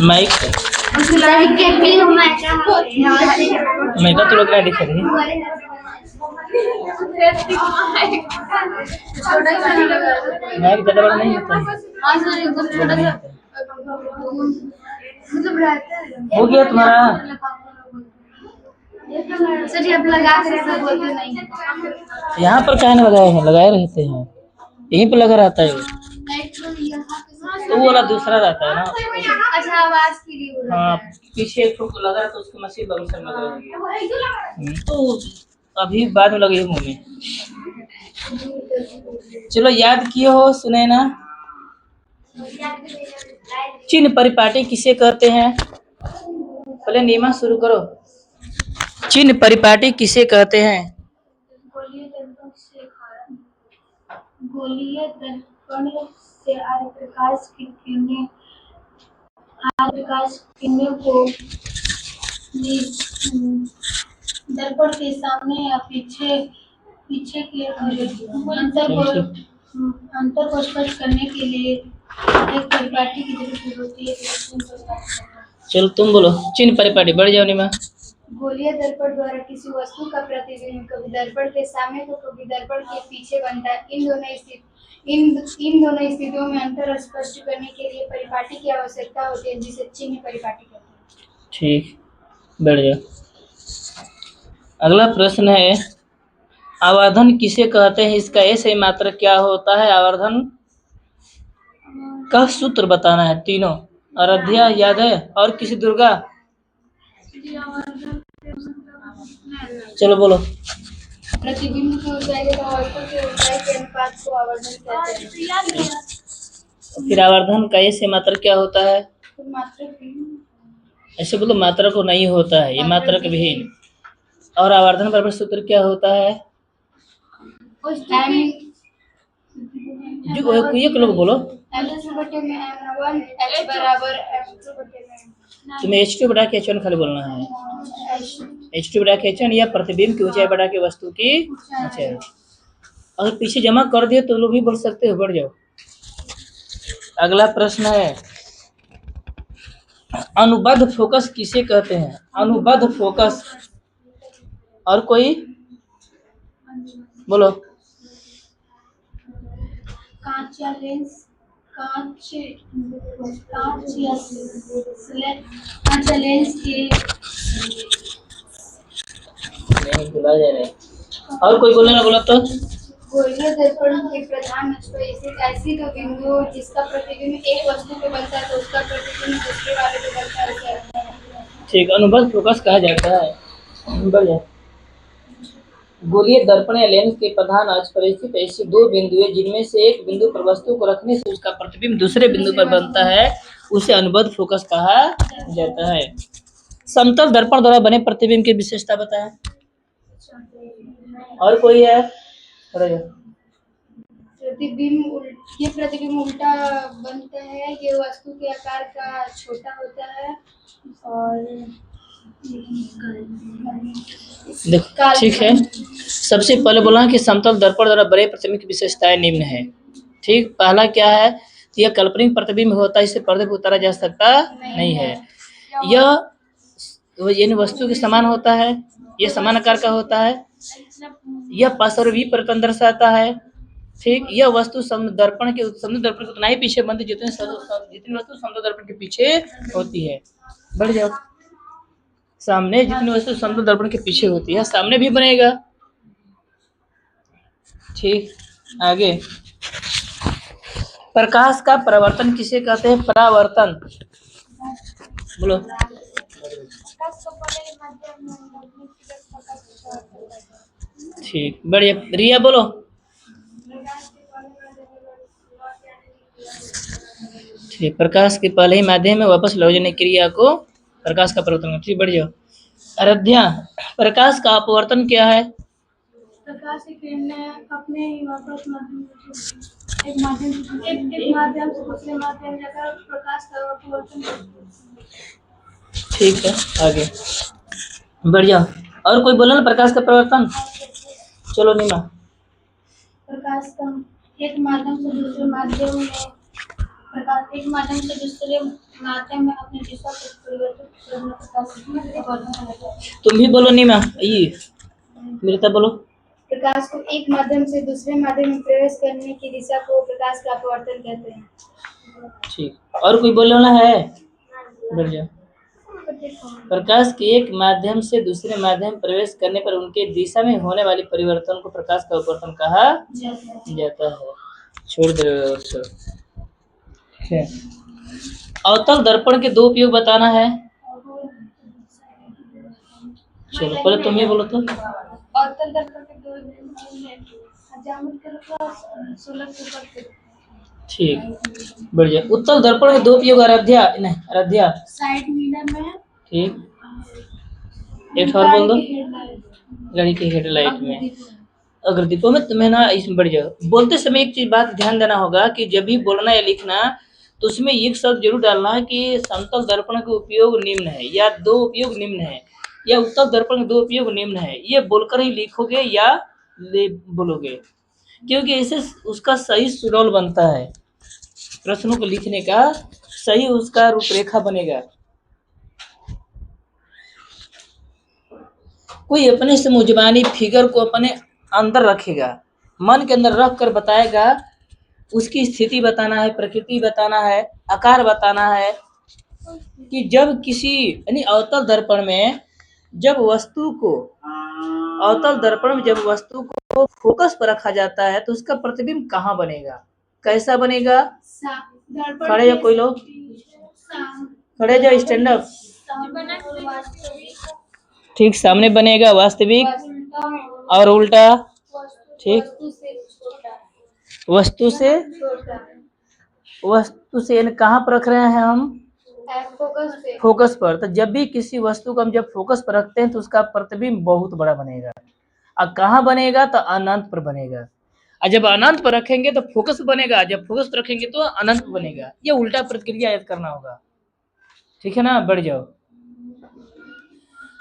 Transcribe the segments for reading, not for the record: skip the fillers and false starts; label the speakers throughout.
Speaker 1: Mic मैं तो लोग रेडी कर रही माइक ज़्यादा बड़ा नहीं होता है। हो गया तुम्हारा
Speaker 2: सर आप लगा कर बोलते नहीं।
Speaker 1: यहाँ पर कहने लगाए हैं लगाए रहते हैं यहीं पर लगा रहता है तो वो वाला दूसरा रहता है ना।
Speaker 2: अच्छा आवाज के लिए
Speaker 1: हाँ पीछे एक ठोक लगा तो उसकी मशीन बगल से लग रही है तो अभी बाद में लगी मुंह में। चलो याद किए हो सुने ना। चिन्ह परिपाटी किसे कहते हैं? पहले नीमा शुरू करो। चिन्ह परिपाटी किसे कहते हैं?
Speaker 2: गोलीय दर्पण से आर्य प्रकाश की किरणें को दर्पण के सामने या पीछे के अंतर को स्पष्ट करने के लिए एक परिपाटी की जरूरत होती है।
Speaker 1: चलो तुम बोलो चिन्ह परिपाटी बढ़ जाओ नीमा।
Speaker 2: गोलीय दर्पण द्वारा किसी वस्तु का प्रतिबिंब कभी दर्पण के सामने तो कभी दर्पण के पीछे बनता है। इन दोनों स्थितियों में अंतर स्पष्ट करने के लिए परिपाटी की आवश्यकता होती है जिसे चिन्ह परिपाटी कहते हैं।
Speaker 1: ठीक बैठ जाओ। अगला प्रश्न है आवर्धन किसे कहते हैं? इसका ऐसे मात्र क्या होता है? आवर्धन का सूत्र बताना है। तीनों आराध्या याद है और किसी दुर्गा? चलो बोलो।
Speaker 2: प्रतिबिंब की ऊंचाई तथा वस्तु की ऊंचाई के अनुपात को आवर्धन कहते हैं।
Speaker 1: फिर आवर्धन का ऐसे मात्र क्या होता है? ऐसे बोलो मात्रा को नहीं होता है ये मात्रक विहीन। और आवर्धन बराबर सूत्र क्या होता है? जो एक लोग बोलो। तुम्हें H2 बढ़ा के H1 खाली बोलना है। H2 बढ़ा के H1 या प्रतिबिंब की ऊंचाई बढ़ा के वस्तु की ऊंचाई। अगर पीछे जमा कर दिए तो लोग भी बोल सकते हो बढ़ जाओ। अगला प्रश्न है अनुबद्ध फोकस किसे कहते हैं? अनुबद्ध फोकस और कोई बोलो।
Speaker 2: कांच या लेंस के
Speaker 1: नहीं बुला जा रहे और कोई बोले ना बोला तो
Speaker 2: गोलीय दर्पण के प्रधान अक्ष पर स्थित ऐसी दो बिंदु जिसका प्रतिबिंब एक वस्तु पे बनता है तो उसका प्रतिबिंब दूसरे वाले पे बनता है।
Speaker 1: ठीक अनुबद्ध फोकस कहा जाता है। बढ़िया। गोलीय दर्पण या लेंस के प्रधान अक्ष पर स्थित ऐसी दो बिंदुएं जिनमें से एक बिंदु पर वस्तु को रखने से उसका प्रतिबिंब दूसरे बिंदु पर बनता है उसे अनुबद्ध फोकस कहा जाता है। समतल दर्पण द्वारा बने प्रतिबिंब की विशेषता बताएं। और कोई है?
Speaker 2: ये प्रतिबिंब उल्टा बनता है। ये वस्तु के आकार का छोटा होता है और
Speaker 1: देखो ठीक है। सबसे पहले बोला कि समतल दर्पण द्वारा बने प्रतिबिंब की विशेषताएं निम्न है। ठीक पहला क्या है? यह काल्पनिक प्रतिबिंब होता है इसे पर्दे पर उतारा जा सकता नहीं है। यह वस्तु के समान होता है। यह समान आकार का होता है। यह पस और वी परिवर्तन दर्शाता है। ठीक यह वस्तु दर्पण के उतना ही पीछे बनती जितनी वस्तु समतल दर्पण के पीछे होती है। बढ़ जाओ। सामने जितनी वस्तु समतल दर्पण के पीछे होती है सामने भी बनेगा। ठीक आगे प्रकाश का परावर्तन किसे कहते हैं? परावर्तन बोलो। ठीक बढ़िया रिया बोलो। ठीक प्रकाश के पहले ही माध्यम में वापस लौट जाने क्रिया को प्रकाश का परावर्तन। ठीक बढ़ जाओ। आराध्या प्रकाश का अपवर्तन क्या है?
Speaker 2: प्रकाश की किरणें अपने ही वापस एक माध्यम से दूसरे माध्यम जाकर प्रकाश का अपवर्तन।
Speaker 1: ठीक है आगे बढ़ जाओ। और कोई बोला ना प्रकाश का परिवर्तन? चलो नीमा।
Speaker 2: प्रकाश का एक माध्यम से दूसरे माध्यम में प्रकाश एक माध्यम से दूसरे माध्यम में अपने दिशा को परिवर्तित करना प्रकाश।
Speaker 1: तुम भी बोलो नीमा, ये मृता बोलो।
Speaker 2: प्रकाश को एक माध्यम से दूसरे माध्यम में प्रवेश करने की दिशा को प्रकाश का अपवर्तन कहते हैं।
Speaker 1: ठीक, और कोई बोलना है? बढ़िया। प्रकाश के एक माध्यम से दूसरे माध्यम में प्रवेश करने पर उनके दिशा में होने वाली परिवर्तन को प्रकाश का अपवर्तन कहा जाता है। छोड़ दे रहे हो उसको। ठीक है। अवतल दर्पण के दो उपयोग बताना है। चलो पहले तुम ही बोलो तो।
Speaker 2: अवतल दर्पण के दो उपयोग हैं, ज्यामिति का सुलभ रूप।
Speaker 1: ठीक, बढ़िया। उत्तल दर्पण के दो उपयोग आराध्या नहीं आराध्या
Speaker 2: साइड मिरर में।
Speaker 1: ठीक, एक और बोल दो। गाड़ी की हेडलाइट में, अगर दीपों में तुम्हें ना इसमें बढ़ जाओ। बोलते समय एक चीज बात ध्यान देना होगा कि जब भी बोलना या लिखना तो उसमें एक शब्द जरूर डालना है कि समतल दर्पण के उपयोग निम्न है या दो उपयोग निम्न है या उत्तल दर्पण के दो उपयोग निम्न है। ये बोलकर ही लिखोगे या बोलोगे, क्योंकि इससे उसका सही सुडौल बनता है। प्रश्नों को लिखने का सही उसका रूपरेखा बनेगा। कोई अपने से मुजबानी फिगर को अपने अंदर रखेगा, मन के अंदर रख कर बताएगा, उसकी स्थिति बताना है, प्रकृति बताना है, आकार बताना है। कि जब किसी यानी अवतल दर्पण में जब वस्तु को अवतल दर्पण में जब वस्तु को फोकस पर रखा जाता है तो उसका प्रतिबिंब कहाँ बनेगा, कैसा बनेगा? खड़े जाओ कोई लोग, खड़े जाओ, स्टैंड अप। ठीक, सामने बनेगा वास्तविक और उल्टा। ठीक, वस्तु से कहाँ पर रख रहे हैं हम? फोकस पर। तो जब भी किसी वस्तु को हम जब फोकस पर रखते हैं तो उसका प्रतिबिंब बहुत बड़ा बनेगा। और कहाँ बनेगा? तो अनंत पर बनेगा। और जब अनंत पर रखेंगे तो फोकस बनेगा, जब फोकस पर रखेंगे तो अनंत बनेगा। ये उल्टा प्रक्रिया याद करना होगा, ठीक है ना? बढ़ जाओ।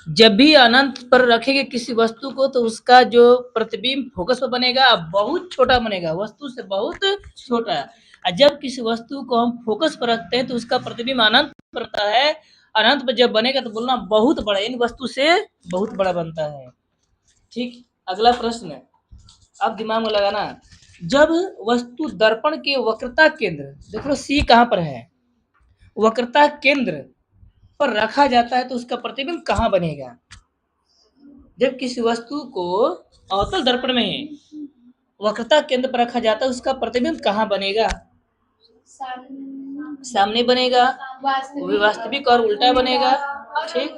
Speaker 1: जब भी अनंत पर रखेंगे किसी वस्तु को तो उसका जो प्रतिबिंब फोकस पर बनेगा बहुत छोटा बनेगा, वस्तु से बहुत छोटा। और जब किसी वस्तु को हम फोकस पर रखते हैं तो उसका प्रतिबिंब अनंत पर रहता है। अनंत पर जब बनेगा तो बोलना बहुत बड़ा, इन वस्तु से बहुत बड़ा बनता है। ठीक, अगला प्रश्न आप दिमाग में लगाना। जब वस्तु दर्पण के वक्रता केंद्र, देख लो सी कहाँ पर है, वक्रता केंद्र पर रखा जाता है तो उसका प्रतिबिंब कहाँ बनेगा? जब किसी वस्तु को अवतल दर्पण में वक्रता केंद्र पर रखा जाता है उसका प्रतिबिंब कहाँ बनेगा? सामने बनेगा, वास्तविक और उल्टा बनेगा। ठीक,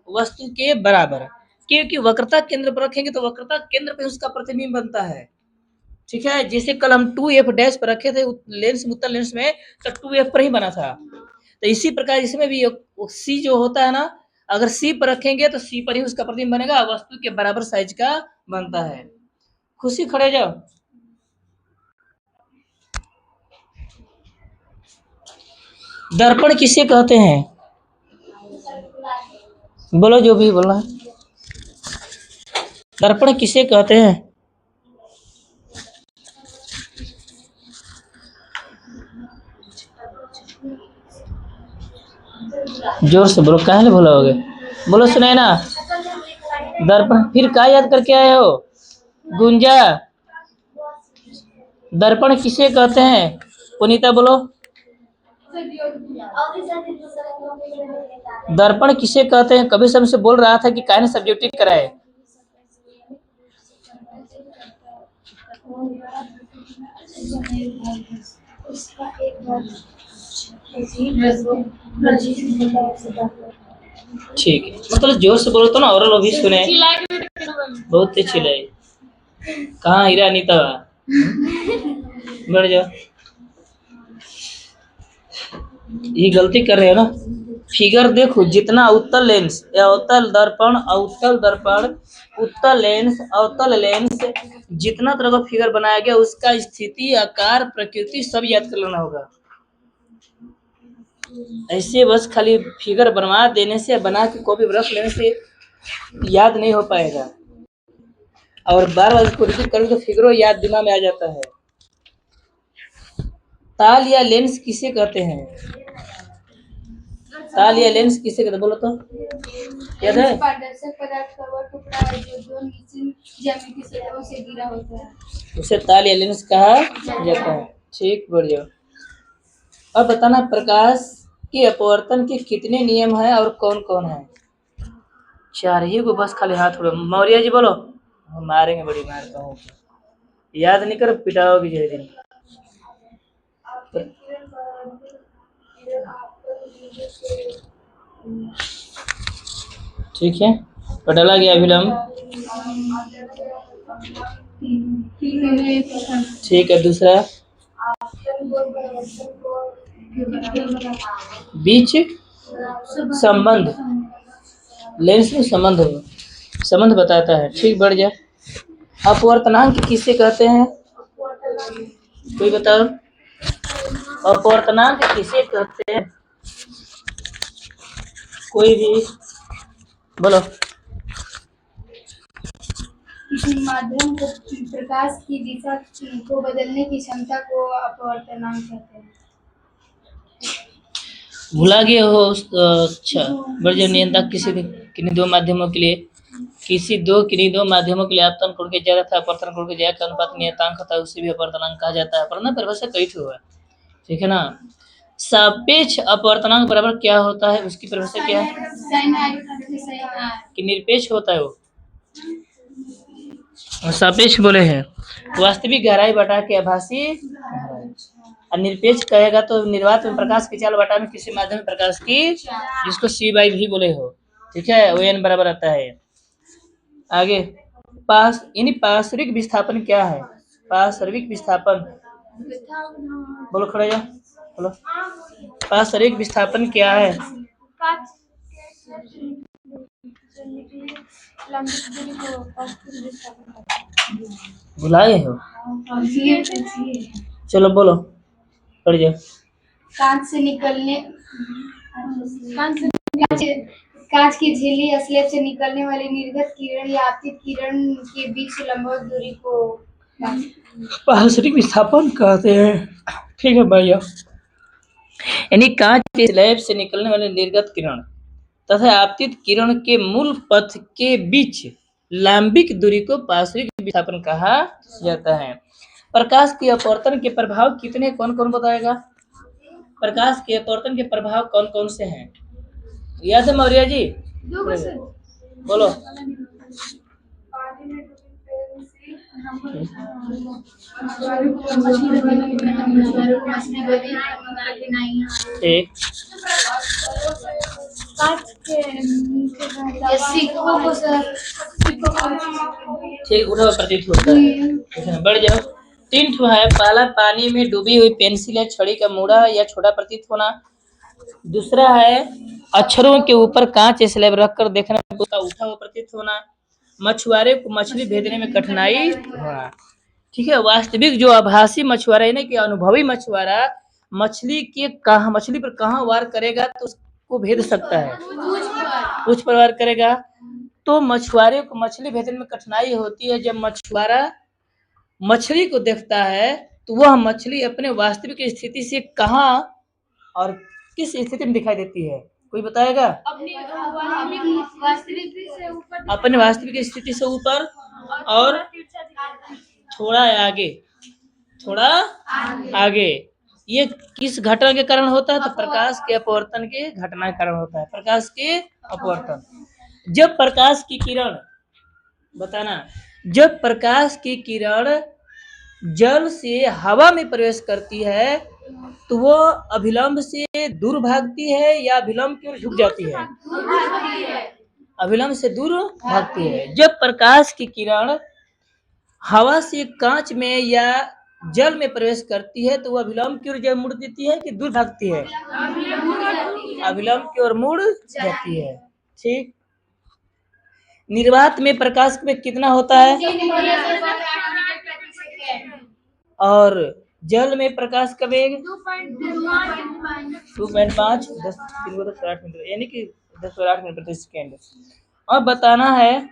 Speaker 1: वस्तु के बराबर, क्योंकि वक्रता केंद्र पर रखेंगे तो वक्रता केंद्र पे उसका प्रतिबिंब बनता है। ठीक है, जैसे कल हम 2f डैश पर रखे थे लेंस में, उत्तल लेंस में, तो 2f पर ही बना था। तो इसी प्रकार इसमें भी सी जो होता है ना, अगर सी पर रखेंगे तो सी पर ही उसका प्रतिबिंब बनेगा, वस्तु के बराबर साइज का बनता है। खुशी खड़े जाओ। दर्पण किसे कहते हैं? बोलो जो भी बोलना है। दर्पण किसे कहते हैं? जोर से बोलो, काहे भूला होगे? बोलो सुनाए ना। दर्पण फिर क्या याद करके आए हो? गुंजा, दर्पण किसे कहते हैं? पुनीता बोलो, दर्पण किसे कहते हैं? कभी से हमसे बोल रहा था कि काहे सब्जेक्टिव कराए। ठीक है, मतलब जोर से बोलो तो ना और लोग भी सुने। बहुत अच्छी लगी। कहाँ हीरा अनीता? बढ़ जाओ, ये गलती कर रहे हो ना। फिगर देखो, जितना उत्तल लेंस या उत्तल दर्पण, अवतल दर्पण, उत्तल लेंस, अवतल लेंस, जितना तरह का फिगर बनाया गया उसका स्थिति, आकार, प्रकृति सब याद कर लेना होगा। ऐसे बस खाली फिगर बनवा देने से, बना के कॉपी पर रख लेने से याद नहीं हो पाएगा। और बार बार इसको रिपीट करोगे तो फिगरों याद दिमाग में आ जाता है। ताल या लेंस किसे कहते हैं? ताल या लेंस किसे कहते हैं, बोलो तो। याद है?
Speaker 2: लेंस पारदर्शक पदार्थ का वह टुकड़ा है जो दो निश्चित ज्यामितीय सतहों से घिरा होता है।
Speaker 1: उसे ताल या लेंस कहा जाता है। ठीक, बढ़िया। अब बताना, प्रकाश के अपवर्तन के कितने नियम हैं और कौन कौन है? 4 ही को बस, खाली हाथ उड़ो। मौर्य जी बोलो। मारेंगे, बड़ी मारता हूँ। याद नहीं करो, पिटाओगे जय दिन। ठीक है, पटला गया अभिलंब। ठीक है, दूसरा बीच संबंध, लेंस में संबंध बताता है। ठीक, बढ़ जाए। अपवर्तनांक किसे कहते हैं? कोई बताओ, अपवर्तनांक किसे कहते हैं? कोई भी बोलो।
Speaker 2: किसी माध्यम को प्रकाश की दिशा को बदलने की क्षमता को अपवर्तनांक कहते हैं।
Speaker 1: भुला गए हो? अच्छा, बढ़िया। नियंत्रक किन्हीं दो माध्यमों के लिए, किन्हीं दो माध्यमों के लिए आपतन कोण के ज्यादा था अपवर्तन कोण के ज्यादा का अनुपात नियतांक होता है, उसे भी अपवर्तनांक कहा जाता है। पर ना परिभाषा कई ठो है, ठीक है ना। सापेक्ष अपवर्तनांक बराबर क्या होता है, उसकी परिभाषा क्या है? कि निरपेक्ष होता है वो, और सापेक्ष बोले हैं वास्तविक गहराई बटा के आभासी गहराई। और निरपेक्ष कहेगा तो निर्वात में प्रकाश की चाल बटा में किसी माध्यम में प्रकाश की, जिसको C/V बोले हो, ठीक है। वो n बराबर आता है। आगे पार्श्विक विस्थापन क्या है? पार्श्विक विस्थापन बोलो, खड़े जाओ बोलो। पार्श्विक विस्थापन क्या है? भुला गए हो? चलो बोलो, पढ़ जाओ।
Speaker 2: कांच की झिल्ली या स्लैब से निकलने वाली निर्गत किरण या आपतित किरण के बीच लंबवत दूरी को
Speaker 1: पार्श्विक विस्थापन कहते हैं, ठीक है भैया। यानी कांच के स्लैब से निकलने वाली निर्गत किरण तथा आपतित किरण के मूल पथ के बीच लंबिक दूरी को पार्श्विक विस्थापन कहा जाता है। प्रकाश के अपवर्तन के प्रभाव कितने, कौन कौन बताएगा? प्रकाश के अपवर्तन के प्रभाव कौन कौन से हैं? याद है मौर्य जी? बोलो। ठीक, ठीक, उठो, प्रतीत होता है। बढ़ जाओ। 3 ठो है। पहला, पानी में डूबी हुई पेंसिल या छड़ी का मुड़ा या छोटा प्रतीत होना। दूसरा है, अक्षरों के ऊपर कांच स्लैब रखकर देखना, उसका उठा हुआ प्रतीत होना। मछुआरे को मछली भेजने में कठिनाई होना। ठीक है। वास्तविक जो आभासी मछुआरा है ना, कि अनुभवी मछुआरा मछली पर कहाँ वार करेगा तो उसको भेज सकता है, कुछ पर वार करेगा तो मछुआरे को मछली भेजने में कठिनाई होती है। जब मछुआरा मछली को देखता है तो वह मछली अपने वास्तविक स्थिति से कहाँ और किस स्थिति में दिखाई देती है, कोई बताएगा? अपने वास्तविक स्थिति से ऊपर और थोड़ा आगे। ये किस घटना के कारण होता है? तो प्रकाश के अपवर्तन के घटना के कारण होता है। प्रकाश के अपवर्तन, जब प्रकाश की किरण, बताना, जब प्रकाश की किरण जल से हवा में प्रवेश करती है तो वो अभिलंब से दूर भागती है या अभिलंब की ओर झुक जाती है? अभिलंब से दूर भागती है। जब प्रकाश की किरण हवा से कांच में या जल में प्रवेश करती है तो वह अभिलंब की ओर जब मुड़ देती है कि दूर भागती है? अभिलंब की ओर मुड़ जाती है। ठीक। निर्वात में प्रकाश में कितना होता है? और जल में प्रकाश का वेग 2.5 10 8 मीटर, यानी कि 10 मीटर प्रति सेकेंड। अब बताना है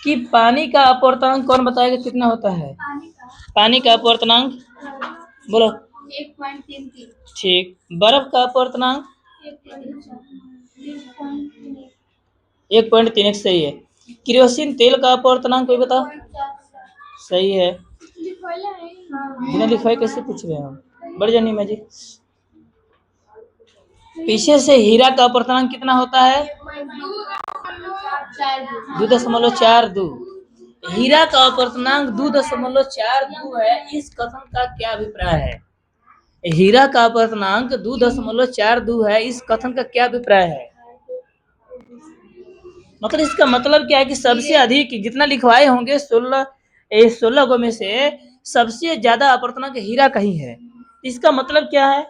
Speaker 1: कि पानी का अपवर्तनांक कौन बताएगा कितना होता है? पानी का अपवर्तनांक बोलो।
Speaker 2: 1.33।
Speaker 1: ठीक। बर्फ का अपवर्तनांक 1.31 सही है। केरोसिन तेल का अपवर्तनांक कोई बता। सही है। बिना लिखवाए कैसे पूछ रहे हैं हम, बढ़ जानी मैं जी। पीछे से हीरा का अपवर्तनांक कितना होता है? 2.42। हीरा का अपवर्तनांक 2.42 है। इस कथन का क्या अभिप्राय है? हीरा का अपवर्तनांक 2.42 है। इस कथन का क्या अभिप्राय है? मतलब इसका मतलब क्या है कि सबसे अधिक जितना लिखवाए होंगे 16 गो में से सबसे ज्यादा अपवर्तनांक हीरा का ही है। इसका मतलब क्या है?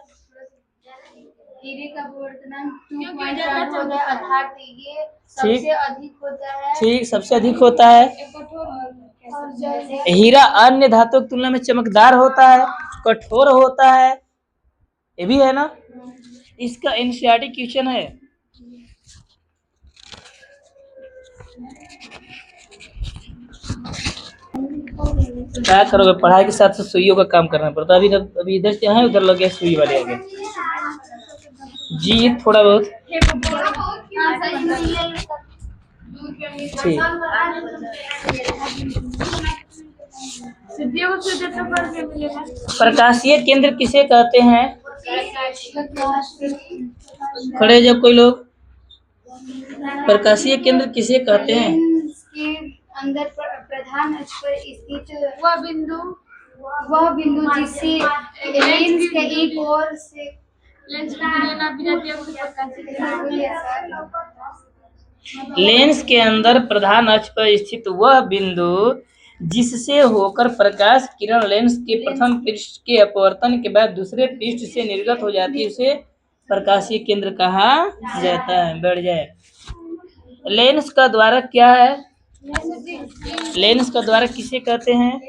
Speaker 2: हीरे का अपवर्तनांक 2.8 होता है, अर्थात ये सबसे अधिक होता है।
Speaker 1: ठीक, सबसे अधिक होता है। हीरा अन्य धातुओं की तुलना में चमकदार होता है, कठोर होता है, ये भी है ना। इसका एनसीईआरटी क्वेश्चन है। क्या करोगे, पढ़ाई के साथ साथ सुइयों का काम करना पड़ता है। अभी इधर से है, उधर लग गया सुई वाले आगे जी थोड़ा बहुत। ठीक। प्रकाशीय केंद्र किसे कहते हैं? खड़े जब कोई लोग। प्रकाशीय केंद्र किसे कहते हैं?
Speaker 2: के अंदर प्रधान अक्ष पर स्थित वह बिंदु जिससे लेंस के एक ओर से
Speaker 1: लेंस के अंदर प्रधान अक्ष पर स्थित वह बिंदु जिससे होकर प्रकाश किरण लेंस के प्रथम पृष्ठ के अपवर्तन के बाद दूसरे पृष्ठ से निर्गत हो जाती है, उसे प्रकाशीय केंद्र कहा जाता है। बैठ जाए। लेंस का द्वारक क्या है? लेंस का द्वारक किसे कहते हैं?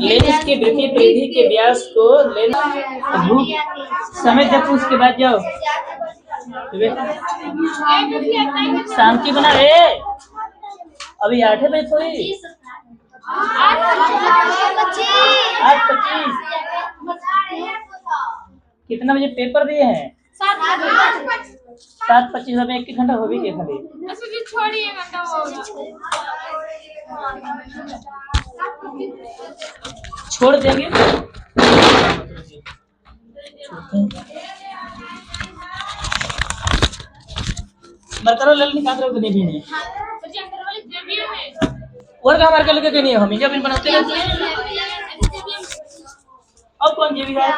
Speaker 1: लेंस की वृत्तीय परिधि के व्यास को लेंस समय जब उसके बाद जाओ शांति बना रे। अभी 8 बजे थोड़ी 8:25। कितना बजे पेपर दिए हैं? 7:25। हमें 1 घंटा हो भी गया खाली। छोड़ देंगे। बरकरार लल निकाल रहे हो नहीं भी नहीं और का हमारे लेके के नहीं हम जब इन बनाते हैं। अब कौन जेबी है?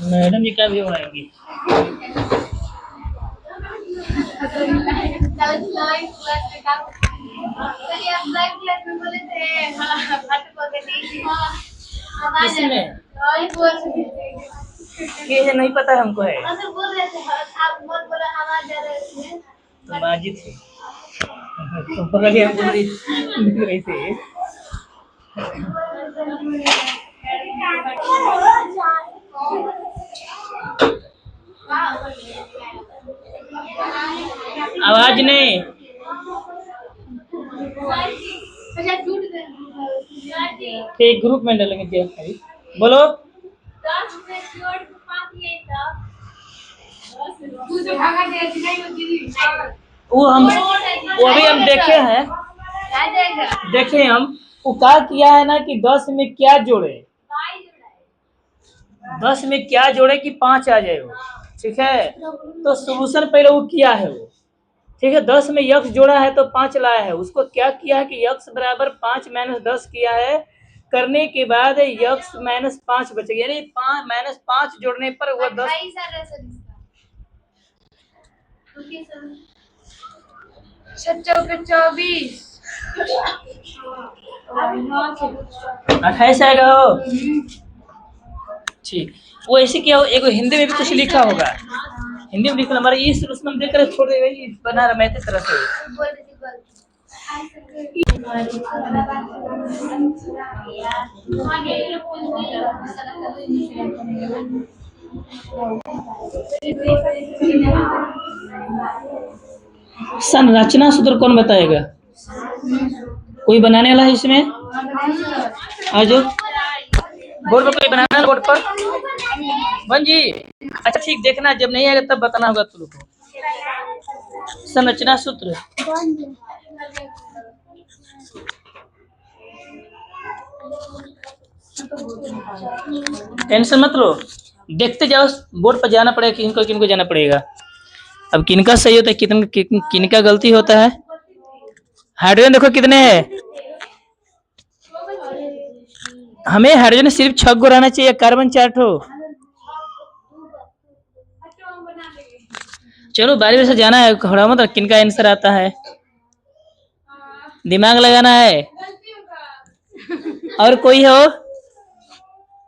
Speaker 1: मैडम जी क्या भी आएंगी। किसने नहीं पता हमको है तो बाजी थे तो पकड़ हम बोल रही थे। आवाज नहीं। ठीक, ग्रुप में डालेंगे। बोलो। वो अभी हम देखे हैं। देखे हम वो क्या किया है ना कि 10 में क्या जोड़े, 10 में क्या जोड़े कि 5 आ जाए वो। ठीक है, तो सोल्यूशन पहले वो किया है वो। ठीक है, 10 में यक्स जोड़ा है तो 5 लाया है। उसको क्या किया है कि यक्स बराबर 5 - 10 किया है। करने के बाद यक्स -5 बच गया, यानी 5 जोड़ने पर वो 10
Speaker 2: 24
Speaker 1: 28 आएगा हो। ठीक, वो ऐसे क्या हो, एक हिंदी में भी कुछ लिखा होगा। हिंदी में लिखा हमारे इस उसमें देख कर छोड़ देगा, बना रहा मैं तरह से संरचना सूत्र कौन बताएगा? कोई बनाने वाला है इसमें? आज बोर्ड पर कोई बनाना है? बोर्ड पर बन जी। अच्छा ठीक, देखना जब नहीं आएगा तब बताना होगा तुम लोग को। संरचना सूत्र टेंशन मत लो, देखते जाओ। बोर्ड पर जाना पड़ेगा, किनको किनको जाना पड़ेगा। अब किनका सही होता है, किनका गलती होता है। हाइड्रोजन देखो कितने हैं। हमें हाइड्रोजन सिर्फ 6 गो रहना चाहिए, कार्बन 4 ठो। चलो बारी से जाना है, घोड़ा मत किनका आंसर आता है, दिमाग लगाना है। और कोई हो?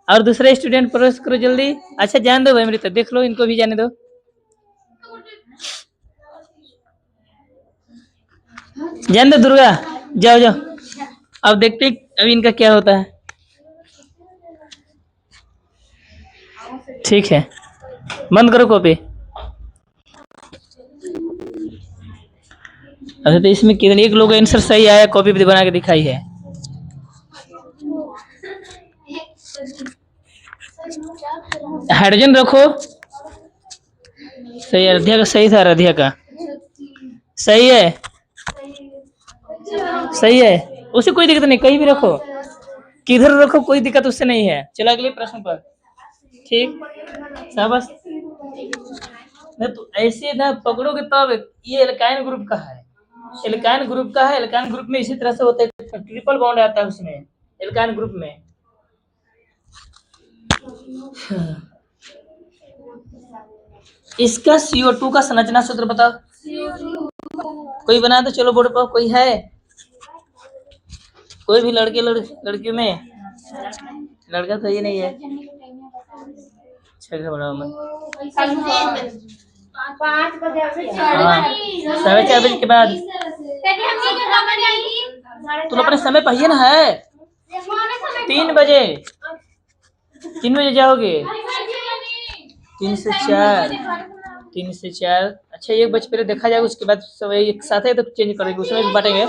Speaker 1: और दूसरे स्टूडेंट प्रवेश करो जल्दी। अच्छा जान दो भाई, मेरी तो देख लो, इनको भी जाने दो। जान दो दुर्गा, जाओ जाओ। अब देखते अभी इनका क्या होता है। ठीक है, बंद करो कॉपी। अच्छा तो इसमें कितने एक लोग आंसर सही आया, कॉपी भी बना के दिखाई है। हाइड्रोजन रखो, सही है। राधिया का सही था, राधिया का सही है, सही है। उसे कोई दिक्कत नहीं, कहीं भी रखो, किधर रखो, कोई दिक्कत उससे नहीं है। चलो अगले प्रश्न पर। ठीक, शाबाश। नहीं तो ऐसे ना पकड़ोगे तब। ये एल्काइन ग्रुप का है, एल्काइन ग्रुप का है। एल्काइन ग्रुप में इसी तरह से होता है, ट्रिपल बॉन्ड आता है उसमें, एल्काइन ग्रुप में। इसका CO2 का संरचना सूत्र बताओ। कोई बना दो, चलो बोर्ड पर। कोई है? कोई भी लड़के लड़कियों में? लड़का तो ये नहीं है। घबराओ मत। 4:30 बजे के बाद तुम अपने समय पहिए ना है। 3 बजे, 3 बजे जाओगे। 3 से 4, 3 से 4। अच्छा एक बजे पहले देखा जाएगा, उसके बाद सब एक साथ है तो चेंज करेंगे, उसमें बांटेंगे।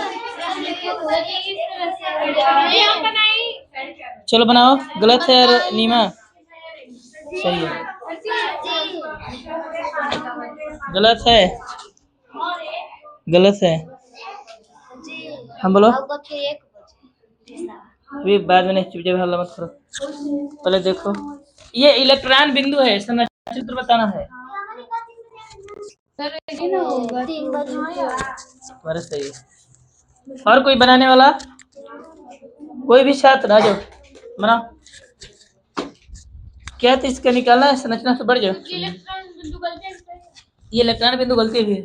Speaker 1: चलो बनाओ। गलत है यार नीमा, सही है। गलत है, गलत है। हम बोलो अभी बाद में नहीं, चुपचाप हल्ला मत करो। पहले देखो, ये इलेक्ट्रॉन बिंदु है, संरचना सूत्र बताना है। बड़ा सही है। और कोई बनाने वाला? कोई भी छात्र आ जाओ, बनाओ। क्या तो इसका निकालना है, संरचना से बढ़ जाओ। ये इलेक्ट्रॉन बिंदु गलती भी है,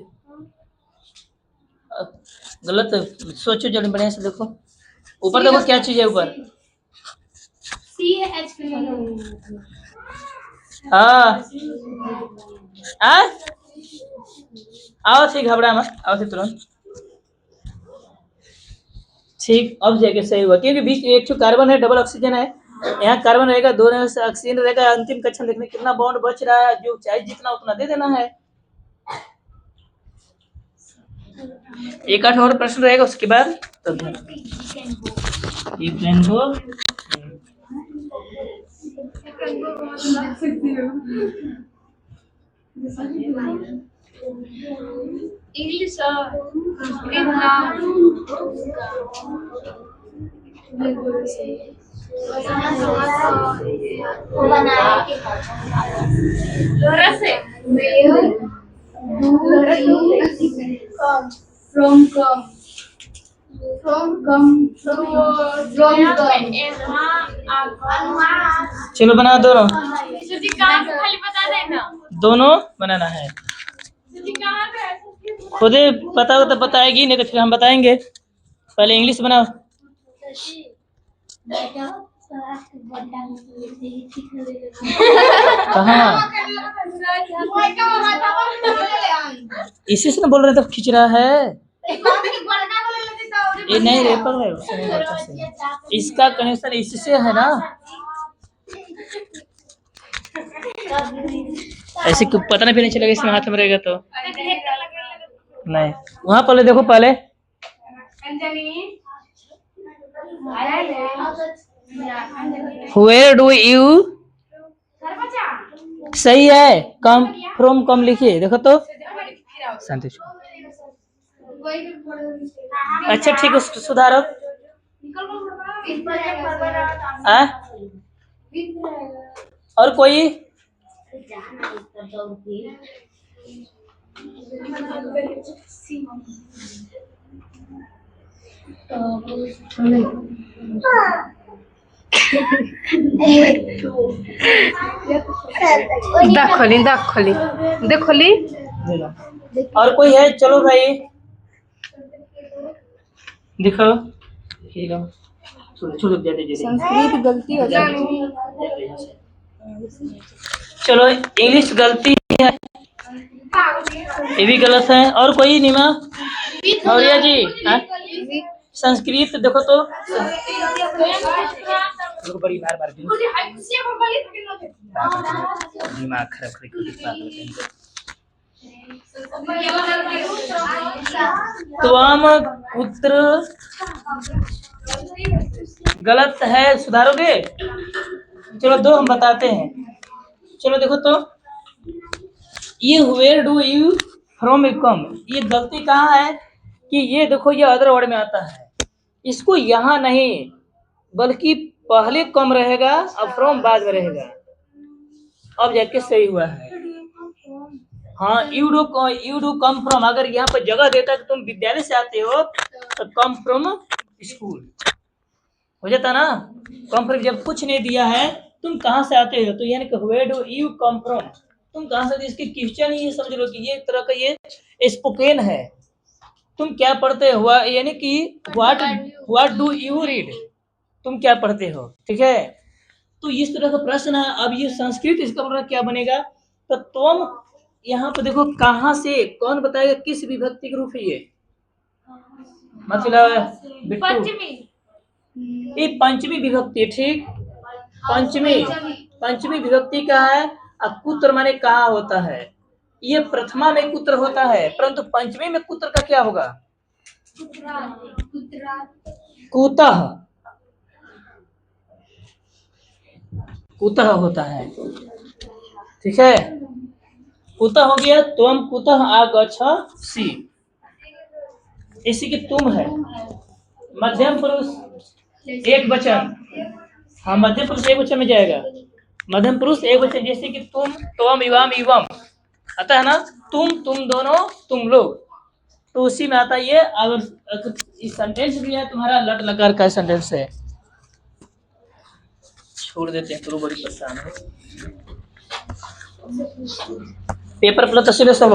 Speaker 1: गलत। सोचो जल्दी, बढ़िया से देखो। ऊपर देखो क्या चीज है ऊपर। हाँ आओ, ठीक घबरा मत, आओ ठीक तुरंत। ठीक, अब जाके सही हुआ, क्योंकि बीच एक तो कार्बन है, डबल ऑक्सीजन है। यहाँ कार्बन रहेगा, दोनों ऑक्सीजन रहेगा। अंतिम कक्षा देखने कितना बॉन्ड बच रहा है, जो चाहिए जितना उतना दे देना है। एक आठ और प्रश्न रहेगा, उसके बाद तब ये पेन को
Speaker 2: इंग्लिश
Speaker 1: चलो बना दोनों, दोनों बनाना है। खुद पता हो तो बताएगी, नहीं तो फिर हम बताएंगे। पहले इंग्लिश बनाओ। कहाँ? इसी से बोल रहे थे, खींच रहा है। ये नहीं रेपर है, उससे नहीं होता सही। इसका कनेक्शन इससे है ना, ऐसे क्यों पता नहीं भी नहीं चलेगा इसमें हाथ में रहेगा तो। नहीं वहां पहले देखो पहले, वेयर डू यू, सही है, कम फ्रॉम कम लिखिए देखो तो शांति से। अच्छा ठीक है सुधारो। और कोई
Speaker 3: दाखोली देखोली।
Speaker 1: और कोई है, चलो भाई दिखो,
Speaker 3: संस्कृत गलती हो जाती।
Speaker 1: चलो इंग्लिश गलती है, ये भी गलत है। और कोई निमा मौर्य जी, हाँ? संस्कृत देखो तो, बड़ी बार बार दिमाग खराब। त्वम पुत्र गलत है, सुधारोगे? चलो दो हम बताते हैं। चलो देखो तो, ये वेयर डू यू फ्रॉम कम, ये गलती कहाँ है कि ये देखो ये अदर वर्ड में आता है, इसको यहाँ नहीं बल्कि पहले कम रहेगा और फ्रॉम बाद में रहेगा, अब जाके सही हुआ है। हाँ यू डू कम फ्रॉम, अगर यहाँ पर जगह देता है कि तुम विद्यालय से आते हो तो कम फ्रॉम स्कूल हो जाता ना। कम फ्रॉम जब कुछ नहीं दिया है, तुम कहाँ से आते हो, तो यानी कि where do you come from, तुम कहाँ से, इसकी क्वेश्चन ही समझ लो कि ये एक तरह का ये स्पोकन है, तुम क्या पढ़ते हो, यानी कि व्हाट डू यू रीड, तुम क्या पढ़ते हो, ठीक है। तो इस तरह का प्रश्न है। अब ये संस्कृत, इसका मतलब क्या बनेगा, तो तुम यहाँ पे देखो कहाँ से, कौन बताएगा किस विभक्ति के रूप है ये, मतलब बिट्टू, ये पंचमी विभक्ति है, ठीक। पंचमी विभक्ति का है। अब कुत्र माने कहाँ होता है, ये प्रथमा में कुत्र होता है, परंतु पंचमी में कुत्र का क्या होगा, कुतः होता है, ठीक है। कुतः हो गया, त्वम कुतः आगच्छसि, इसी की तुम है। मध्यम पुरुष एक वचन, हाँ मध्यम पुरुष एक वचन में जाएगा, मध्यम पुरुष एक वचन, जैसे कि तुम, त्वम, इवम, इवम आता है ना, तुम दोनों, तुम लोग, तो उसी में आता है ये। अगर इस सेंटेंस भी है तुम्हारा लट लकार का सेंटेंस है, छोड़ देते हैं, तो बड़ी परेशान है। पेपर प्लस तस्वीर सब